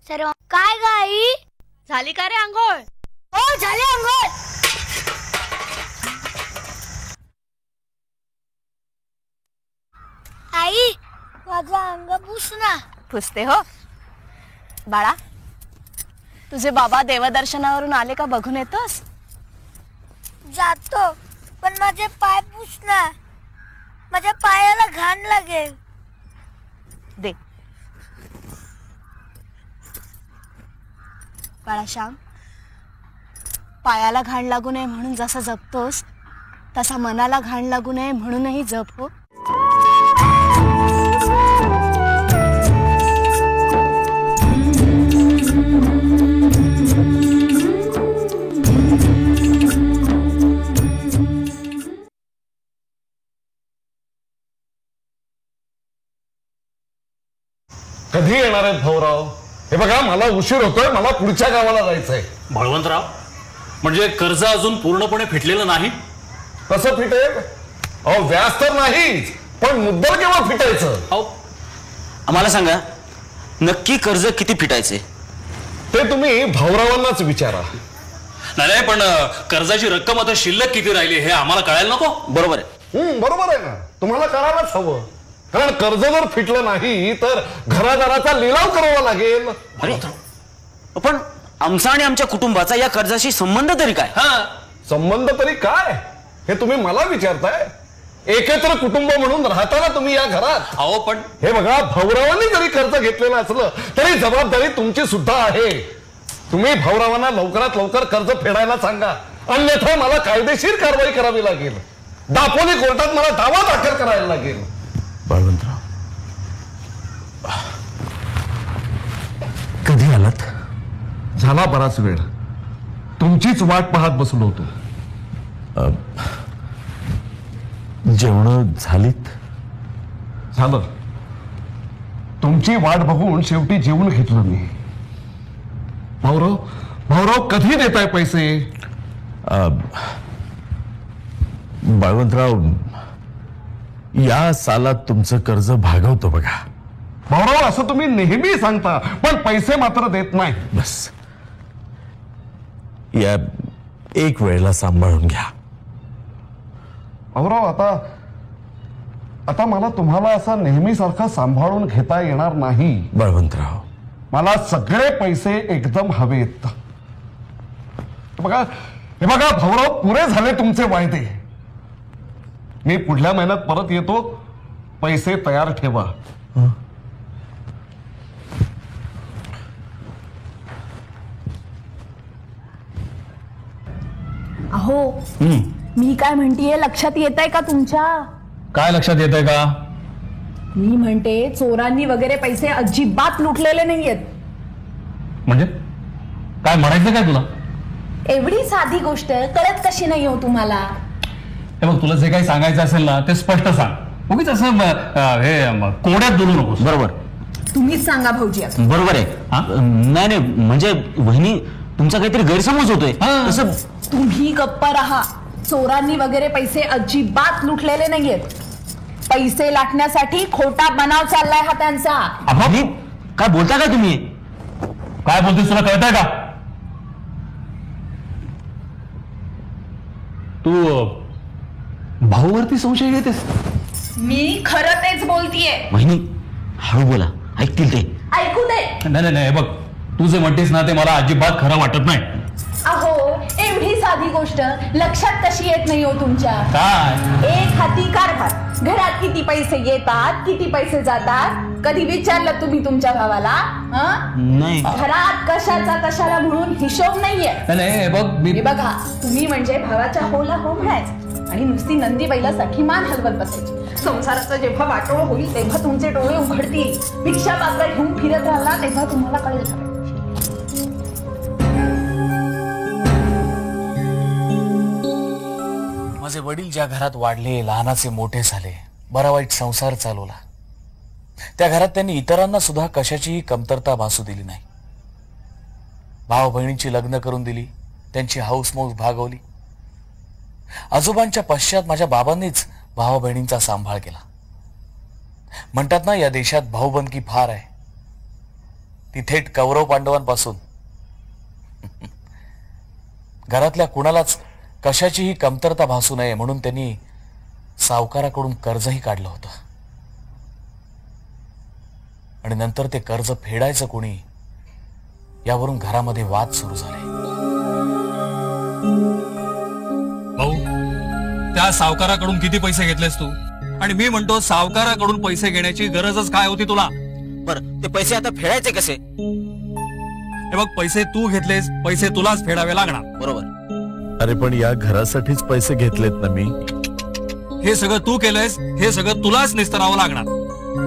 सर्व काय गाई झाली का रे आंघोळ? हो झाली आंघोळ. आई माझा अंग पुस ना. पुसते हो. बाळा, तुझे बाबा देवदर्शनावरून आले का बघून येतोस? जातो, पण माझे पाय पुस ना. माझ्या पायाला घाण लागेल. दे. बाळा श्याम, पायाला घाण लागू नये म्हणून जसा जपतोस तसा मनाला घाण लागू नये म्हणूनही जप हो. कधी येणार आहेत भाऊराव? हे बघा, मला उशीर होतोय, मला पुढच्या गावाला जायचंय. बळवंतराव, म्हणजे कर्ज अजून पूर्णपणे फिटलेलं नाही? कसं फिटेल? अहो व्याज तर नाहीच, पण मुद्दल केव्हा फिटायचं? अहो आम्हाला सांगा, नक्की कर्ज किती फिटायचे? ते तुम्ही भाऊरावांनाच विचारा. नाही, पण कर्जाची रक्कम आता शिल्लक किती राहिली हे आम्हाला कळायला नको? बरोबर आहे. बरोबर आहे ना, तुम्हाला करायलाच हवं. कारण कर्ज जर फिटलं नाही तर घरादाराचा लिलाव करावा लागेल. अरे पण आमचा आणि आमच्या कुटुंबाचा या कर्जाशी संबंध तरी काय? संबंध तरी काय हे तुम्ही मला विचारताय? एकत्र कुटुंब म्हणून राहताना तुम्ही या घरात. अहो पण हे बघा, भाऊरावांनी जरी कर्ज घेतलेलं असलं तरी जबाबदारी तुमची सुद्धा आहे. तुम्ही भाऊरावांना लवकरात लवकर कर्ज फेडायला सांगा, अन्यथा मला कायदेशीर कारवाई करावी लागेल. दापोली कोर्टात मला दावा दाखल करायला लागेल. बळवंतराव, कधी आलात? झाला बराच वेळ. तुमचीच वाट पाहत बसलो होतो. जेवण झालीत? झालं. तुमची वाट बघून शेवटी जेवून घेतलं मी. भाऊराव कधी देताय पैसे? बळवंतराव, या सालात तुमचं कर्ज भागवतो बघा. भाऊराव, असं तुम्ही नेहमी सांगता, पण पैसे मात्र देत नाही. बस या एक वेळेला सांभाळून घ्या. भाऊराव, आता मला तुम्हाला असं नेहमीसारखं सांभाळून घेता येणार नाही. बळवंतराव, मला सगळे पैसे एकदम हवेत. हे बघा भाऊराव, पुरे झाले तुमचे वायदे. मी पुढल्या महिन्यात परत येतो. पैसे तयार ठेवा. अहो, मी काय म्हणतेय लक्षात येत आहे का तुमच्या? काय लक्षात येत आहे का? मी म्हणते चोरांनी वगैरे पैसे अजिबात लुटलेले नाहीयेत. म्हणजे काय म्हणायचं काय तुला? एवढी साधी गोष्ट कळत कशी नाही हो तुम्हाला? हे बघ, तुला जे काही सांगायचं असेल ना ते स्पष्ट सांग. उगीच असं कोड्यात बोलू नकोस. बरोबर. तुम्हीच सांगा भाऊजी. बरोबर आहे. नाही म्हणजे वहिनी, तुमचा काहीतरी गैरसमज होतोय. तसं तुम्ही गप्प राहा. चोरांनी वगैरे पैसे अजिबात लुटलेले नाहीयेत. पैसे लाटण्यासाठी खोटा बनाव चाललाय हा त्यांचा. काय बोलता का तुम्ही? काय बोलतोस, तुला कळतंय का? तू भाऊवरती संशय घेतेस? मी खरं तेच बोलतीये. वहिनी हळू बोला, ऐकतील ते. ऐकू दे. नाही, बघ, तू जे म्हणतेस ना ते मला अजिबात खरं वाटत नाही. अहो, एवढी साधी गोष्ट लक्षात कशी येत नाही हो तुमच्या? काय? एक हाती कारभार. घरात किती पैसे येतात, किती पैसे जातात, कधी विचारलं तुम्ही तुमच्या भावाला? नाही. घरात कशाला म्हणून हिशोब नाहीये. नाही, बघ, हे बघा, तुम्ही म्हणजे भावाच्या होला हो म्हणायचं आणि नुसती नंदी बैलासाठी मान हलवत बसायची. संसाराचं जेव्हा वाटोळ होईल तेव्हा तुमचे डोळे उघडतील. भिक्षा पात्र घेऊन फिरत राहिला तेव्हा तुम्हाला कळेल. माझे वडील ज्या घरात वाढले, लहानाचे मोठे झाले, बरा वाईट संसार चालवला, त्या घरात त्यांनी इतरांना सुद्धा कशाचीही कमतरता भासू दिली नाही. भाऊ बहिणींची लग्न करून दिली, त्यांची हौसमौज भागवली. आजोबांच्या पश्चात माझ्या बाबांनीच भाऊ बहिणींचा सांभाळ केला. म्हणतात ना, या देशात भाऊबंदकी फार आहे. ती थेट कौरव पांडवांपासून. घरातल्या कुणालाच कशाचीही कमतरता भासू नये म्हणून त्यांनी सावकाराकडून कर्जही काढलं होतं. आणि नंतर ते कर्ज फेडायचं कोणी, यावरून घरामध्ये वाद सुरू झाले. भाऊ, त्या सावकाराकडून किती पैसे घेतलेस तू? आणि मी म्हणतो, सावकाराकडून पैसे घेण्याची गरजच काय होती तुला? बरं, ते पैसे आता फेडायचे कसे? हे बघ, पैसे तू घेतलेस, पैसे तुलाच फेडावे लागणार. बरोबर. अरे पण या घरासाठीच पैसे घेतलेत ना मी. हे सगळं तू केलंयस, हे सगळं तुलाच निस्तरावं लागणार.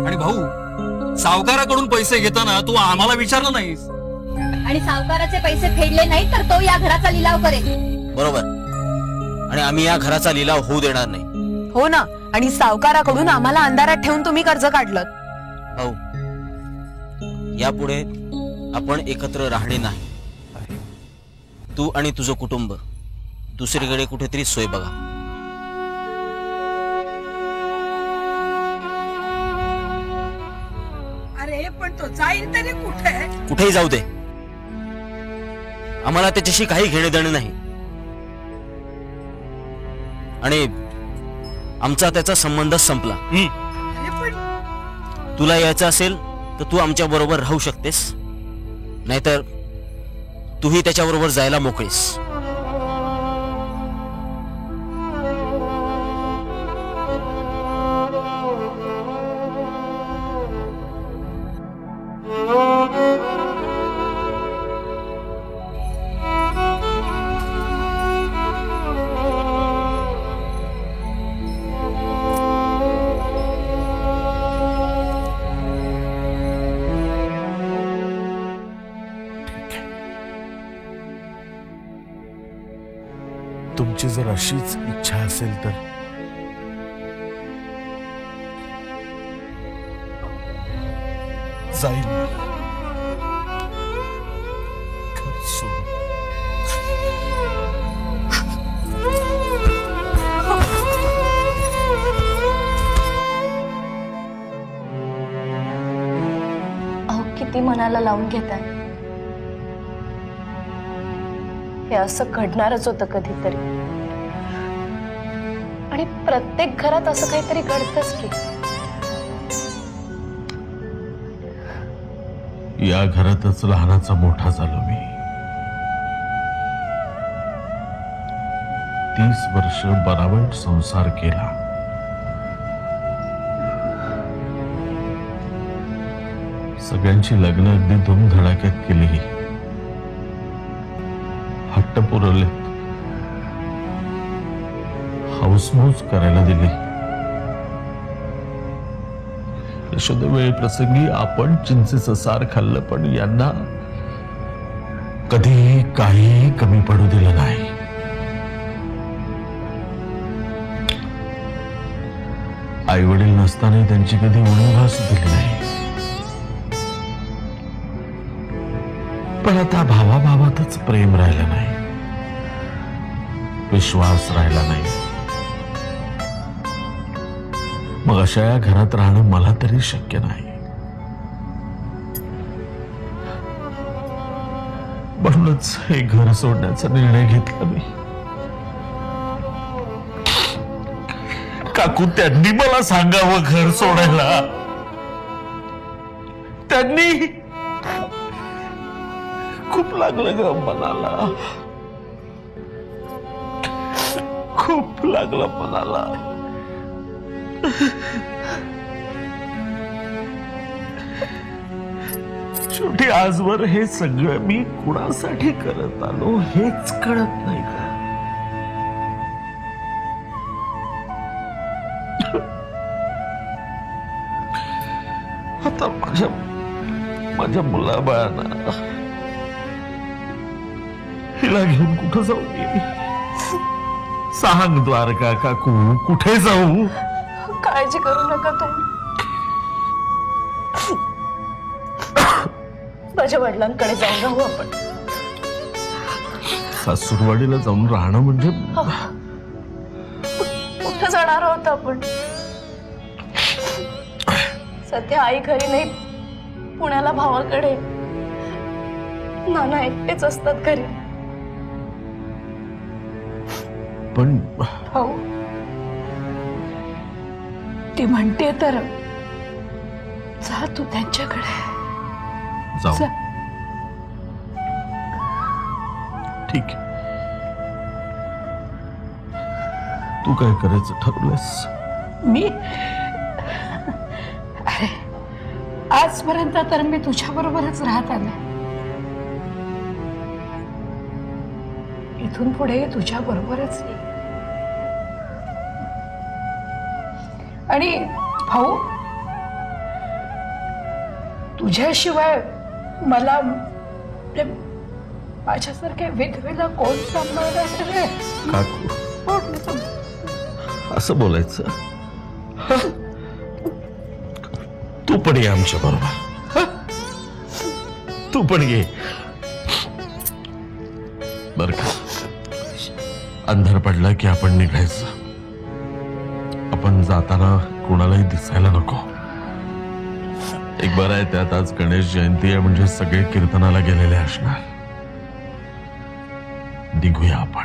आणि भाऊ, सावकाराकडून पैसे घेताना तू आम्हाला विचारलं नाहीस. आणि सावकाराचे पैसे फेडले नाही तर तो या घराचा लिलाव करेल. बरोबर. आणि आम्ही या घराचा लिलाव होऊ देणार नाही. हो ना. आणि सावकाराकडून आम्हाला अंधारात ठेवून तुम्ही कर्ज काढलं. हो, यापुढे आपण एकत्र राहणे नाही. तू आणि तुझं कुटुंब दुसरीकडे कुठेतरी सोय बघा. अरे पण तो जाईल तरी कुठे? कुठेही जाऊ दे, आम्हाला त्याच्याशी काही घेणे देणे नाही. आणि आमचा त्याचा संबंध संपला. तुला यायचं असेल तर तू आमच्या बरोबर राहू शकतेस, नाहीतर तूही त्याच्याबरोबर जायला मोकळीस. तुमची जर अशीच इच्छा असेल तर जाईल. अहो, किती मनाला लावून घेताय. हे असं घडणारच होतं कधीतरी. आणि प्रत्येक घरात असं काहीतरी घडतंच की. या घरातच लहानाचा मोठा झालो मी. 30 वर्ष बनावट संसार केला. सगळ्यांची लग्न अगदी धूमधडाक्यात केली. हट्ट पुरवले, हौसमौज करायला दिली. यशोदा वेळ प्रसंगी आपण चिंचेचं सार खाल्लं, पण यांना कधीही काही कमी पडू दिलं नाही. आई वडील नसताना त्यांची कधी उणीव दिली नाही. पण आता भावाभावातच प्रेम राहिलं नाही, विश्वास राहिला नाही. मग अशा या घरात राहणं मला तरी शक्य नाही. म्हणूनच हे घर सोडण्याचा निर्णय घेतला मी. काकू, त्यांनी मला सांगावं घर सोडायला. त्यांनी. खूप लागलं ग मनाला, खूप लागलं मनाला. शेवटी आजवर हे सगळं मी कुणासाठी करत आलो हेच कळत नाही का. आता माझ्या मुलाबाळांना हिला घेऊन कुठं जाऊ मी? सांग द्वारका काकू, कुठे जाऊ? काळजी करू नका तुम्ही. माझ्या वडिलांकडे जाऊन राहू आपण. सासूरवाडीला जाऊन राहणं म्हणजे कुठं जाणार आहोत आपण? सध्या आई घरी नाही, पुण्याला भावाकडे. नाना एकटेच असतात घरी. पण भाऊ, ती म्हणते तर जा तू त्यांच्याकडे. जाऊ. जा. ठीक आहे. तू काय करायचं ठरवलंस? मी अरे, आजपर्यंत तर मी तुझ्या बरोबरच राहत आले. इथून पुढे तुझ्या बरोबरच. आणि भाऊ, तुझ्याशिवाय मला माझ्यासारख्या विधवेला कोण सांभाळणार रे? काकू, असं बोलायचं? तू पण ये आमच्या बरोबर. तू पण ये बर का. अंधार पडला की आपण निघायचं. आपण जाताना कोणालाही दिसायला नको. एक बरं आहे, त्यात आज गणेश जयंती आहे म्हणजे सगळे कीर्तनाला गेलेले असणार. निघूया आपण.